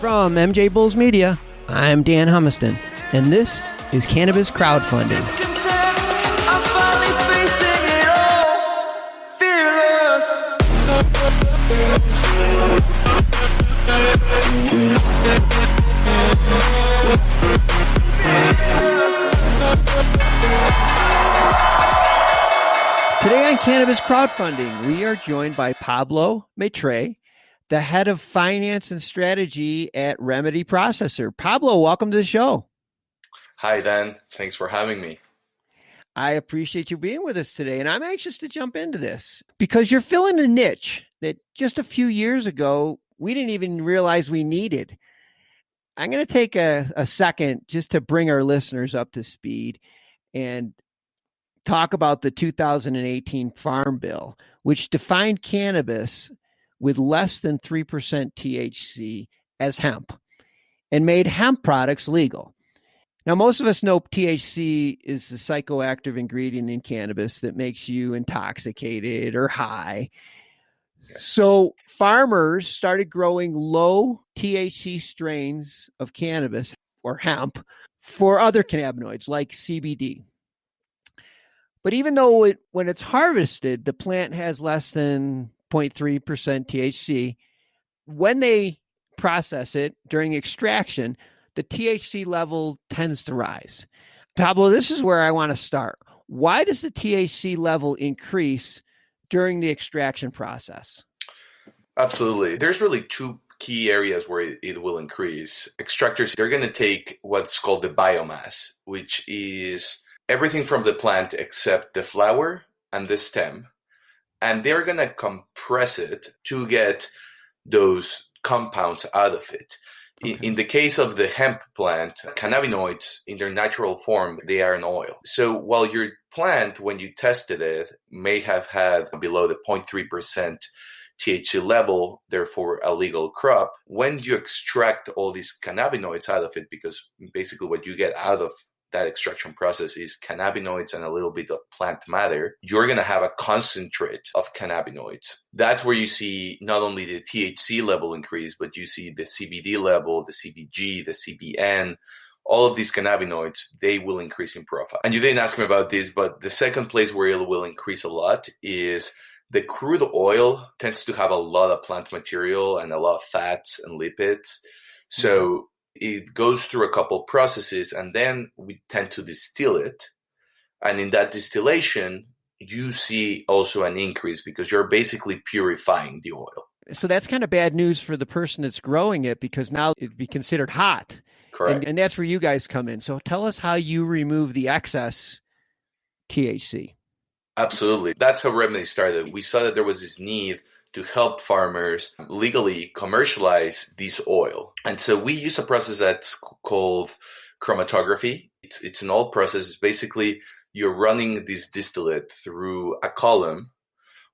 From MJ Bulls Media, I'm Dan Humiston, and this is Cannabis Crowdfunding. Today on Cannabis Crowdfunding, we are joined by Pablo Mitre, the head of finance and strategy at Remedy Processor. Pablo, welcome to the show. Hi, Dan. Thanks for having me. I appreciate you being with us today, and I'm anxious to jump into this because you're filling a niche that just a few years ago, we didn't even realize we needed. I'm going to take a second just to bring our listeners up to speed and talk about the 2018 Farm Bill, which defined cannabis with less than 3% THC as hemp and made hemp products legal. Now, most of us know THC is the psychoactive ingredient in cannabis that makes you intoxicated or high. So farmers started growing low THC strains of cannabis or hemp for other cannabinoids like CBD. But even though when it's harvested, the plant has less than 0.3% THC, when they process it during extraction, the THC level tends to rise. Pablo, this is where I want to start. Why does the THC level increase during the extraction process? Absolutely. There's really two key areas where it will increase. Extractors, they're going to take what's called the biomass, which is everything from the plant except the flower and the stem. And they're going to compress it to get those compounds out of it. Okay. In the case of the hemp plant, cannabinoids in their natural form, they are an oil. So while your plant, when you tested it, may have had below the 0.3% THC level, therefore a legal crop, when you extract all these cannabinoids out of it, because basically what you get out of that extraction process is cannabinoids and a little bit of plant matter, you're going to have a concentrate of cannabinoids. That's where you see not only the THC level increase, but you see the CBD level, the CBG, the CBN, all of these cannabinoids, they will increase in profile. And you didn't ask me about this, but the second place where it will increase a lot is the crude oil tends to have a lot of plant material and a lot of fats and lipids. So it goes through a couple processes, and then we tend to distill it. And in that distillation, you see also an increase because you're basically purifying the oil. So that's kind of bad news for the person that's growing it because now it'd be considered hot. Correct. And that's where you guys come in. So tell us how you remove the excess THC. Absolutely. That's how Remedy started. We saw that there was this need to help farmers legally commercialize this oil. And so we use a process that's called chromatography. It's an old process. It's basically you're running this distillate through a column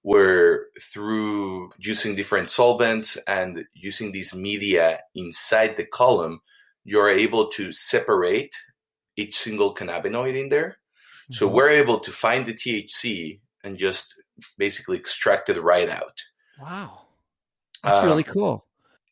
where through using different solvents and using these media inside the column, you're able to separate each single cannabinoid in there. Mm-hmm. So we're able to find the THC and just basically extract it right out. Wow. That's really cool.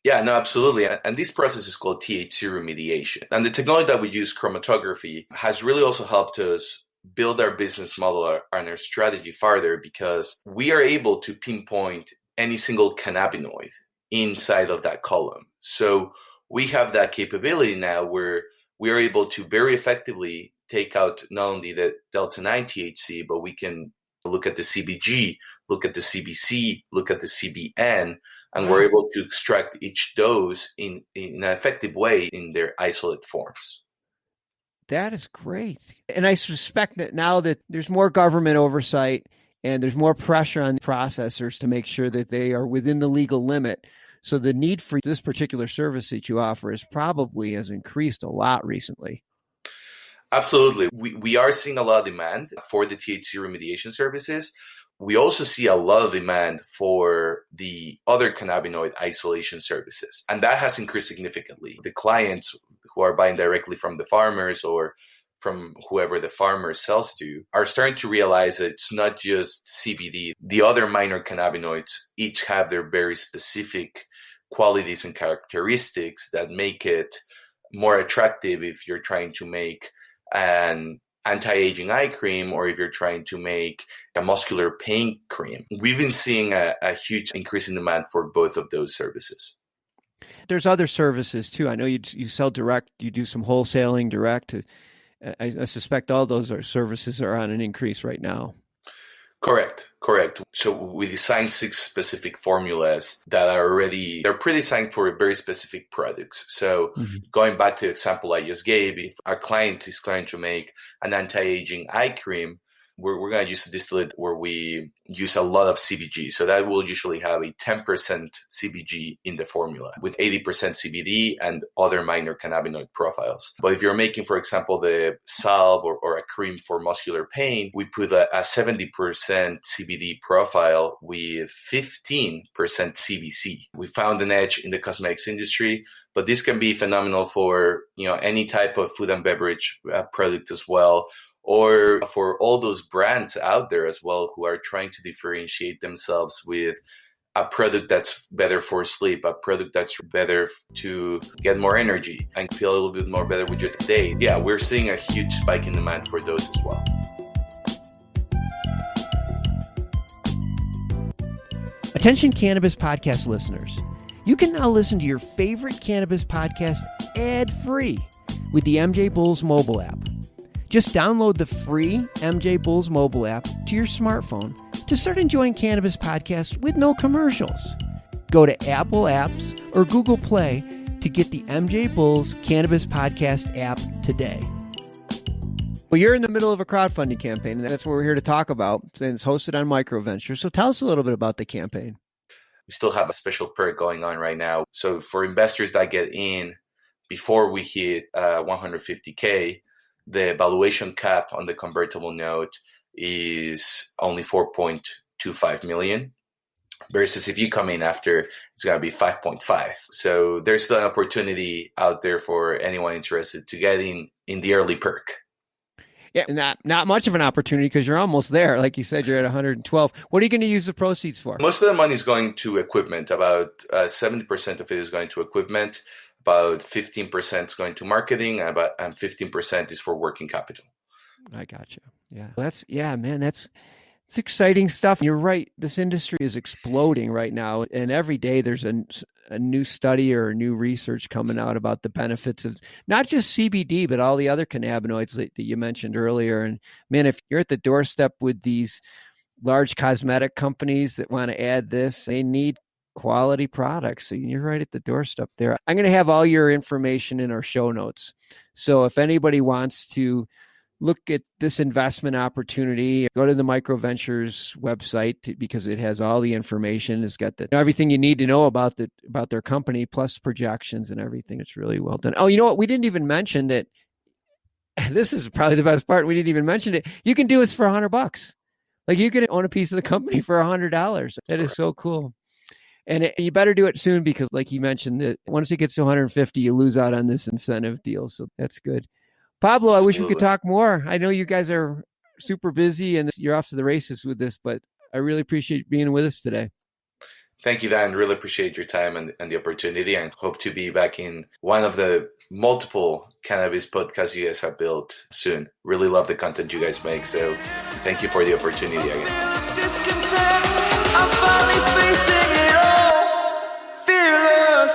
Yeah, no, absolutely. And this process is called thc-remediation. And the technology that we use, chromatography, has really also helped us build our business model and our strategy farther because we are able to pinpoint any single cannabinoid inside of that column. So we have that capability now where we are able to very effectively take out not only the Delta-9 THC, but we can look at the CBG, look at the CBC, look at the CBN, and we're able to extract each dose in an effective way in their isolate forms. That is great. And I suspect that now that there's more government oversight and there's more pressure on processors to make sure that they are within the legal limit. So the need for this particular service that you offer has increased a lot recently. Absolutely. We are seeing a lot of demand for the THC remediation services. We also see a lot of demand for the other cannabinoid isolation services, and that has increased significantly. The clients who are buying directly from the farmers or from whoever the farmer sells to are starting to realize that it's not just CBD. The other minor cannabinoids each have their very specific qualities and characteristics that make it more attractive if you're trying to make an anti-aging eye cream or if you're trying to make a muscular pain cream. We've been seeing a huge increase in demand for both of those services. There's other services too. I know you sell direct, you do some wholesaling direct. I suspect all those services are on an increase right now. Correct. So we designed 6 specific formulas that they're pre-designed for very specific products. So going back to the example I just gave, if our client is trying to make an anti-aging eye cream, we're going to use a distillate where we use a lot of CBG. So that will usually have a 10% CBG in the formula with 80% CBD and other minor cannabinoid profiles. But if you're making, for example, the salve or a cream for muscular pain, we put a 70% CBD profile with 15% CBC. We found an edge in the cosmetics industry, but this can be phenomenal for any type of food and beverage product as well, or for all those brands out there as well who are trying to differentiate themselves with a product that's better for sleep, a product that's better to get more energy and feel a little bit more better with your day. Yeah, we're seeing a huge spike in demand for those as well. Attention Cannabis Podcast listeners. You can now listen to your favorite cannabis podcast ad-free with the MJ Bulls mobile app. Just download the free MJ Bulls mobile app to your smartphone to start enjoying cannabis podcasts with no commercials. Go to Apple Apps or Google Play to get the MJ Bulls Cannabis Podcast app today. Well, you're in the middle of a crowdfunding campaign, and that's what we're here to talk about. It's hosted on MicroVenture. So tell us a little bit about the campaign. We still have a special perk going on right now. So for investors that get in before we hit 150K, the valuation cap on the convertible note is only 4.25 million, versus if you come in after, it's going to be 5.5. So there's still an opportunity out there for anyone interested to get in the early perk. Yeah, not much of an opportunity because you're almost there. Like you said, you're at 112. What are you going to use the proceeds for? Most of the money is going to equipment. About 70% of it is going to equipment. About 15% is going to marketing, and 15% is for working capital. I got you. Yeah, that's exciting stuff. You're right. This industry is exploding right now, and every day there's a new study or new research coming out about the benefits of not just CBD, but all the other cannabinoids that you mentioned earlier. And man, if you're at the doorstep with these large cosmetic companies that want to add this, they need quality products. So you're right at the doorstep there. I'm going to have all your information in our show notes. So if anybody wants to look at this investment opportunity, go to the MicroVentures website because it has all the information. It's got everything you need to know about their company, plus projections and everything. It's really well done. Oh, you know what? We didn't even mention that. This is probably the best part. We didn't even mention it. You can do this for $100. Like you can own a piece of the company for $100. That is so cool. And you better do it soon because, like you mentioned, that once it gets to 150, you lose out on this incentive deal. So that's good. Pablo, I wish we could talk more. I know you guys are super busy and you're off to the races with this, but I really appreciate being with us today. Thank you, Dan. Really appreciate your time and the opportunity, and hope to be back in one of the multiple cannabis podcasts you guys have built soon. Really love the content you guys make. So thank you for the opportunity again. I'm finally facing it all, fearless.